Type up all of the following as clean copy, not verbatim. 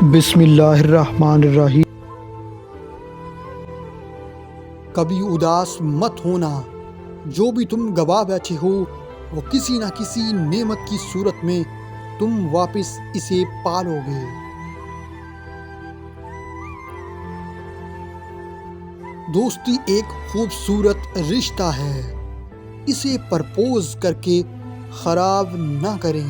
بسم اللہ الرحمن الرحیم۔ کبھی اداس مت ہونا، جو بھی تم گوا بیٹھے ہو وہ کسی نہ کسی نعمت کی صورت میں تم واپس اسے پالو گے۔ دوستی ایک خوبصورت رشتہ ہے، اسے پرپوز کر کے خراب نہ کریں۔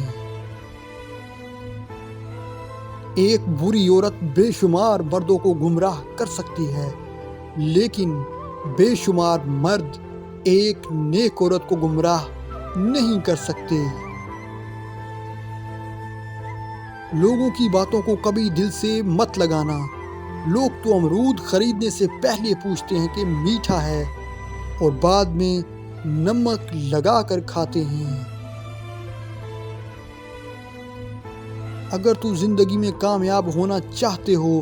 ایک بری عورت بے شمار مردوں کو گمراہ کر سکتی ہے، لیکن بے شمار مرد ایک نیک عورت کو گمراہ نہیں کر سکتے۔ لوگوں کی باتوں کو کبھی دل سے مت لگانا۔ لوگ تو امرود خریدنے سے پہلے پوچھتے ہیں کہ میٹھا ہے اور بعد میں نمک لگا کر کھاتے ہیں۔ اگر تو زندگی میں کامیاب ہونا چاہتے ہو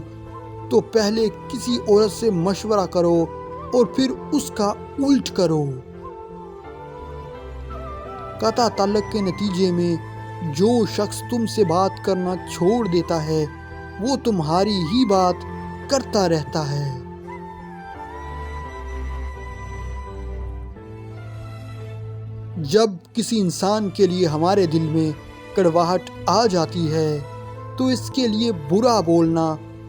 تو پہلے کسی عورت سے مشورہ کرو اور پھر اس کا الٹ کرو۔ قطع تعلق کے نتیجے میں جو شخص تم سے بات کرنا چھوڑ دیتا ہے وہ تمہاری ہی بات کرتا رہتا ہے۔ جب کسی انسان کے لیے ہمارے دل میں کڑواہٹ آ جاتی ہے تو اس کے لیے برا بولنا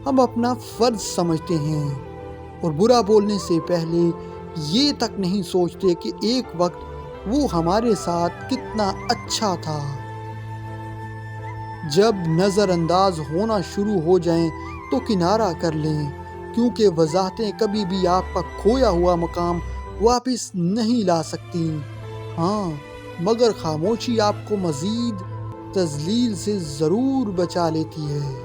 ہم اپنا فرض سمجھتے ہیں، اور برا بولنے سے پہلے یہ تک نہیں سوچتے کہ ایک وقت وہ ہمارے ساتھ کتنا اچھا تھا۔ جب نظر انداز ہونا شروع ہو جائیں تو کنارہ کر لیں، کیونکہ وضاحتیں کبھی بھی آپ کا کھویا ہوا مقام واپس نہیں لا سکتی۔ ہاں، مگر خاموشی آپ کو مزید تذلیل سے ضرور بچا لیتی ہے۔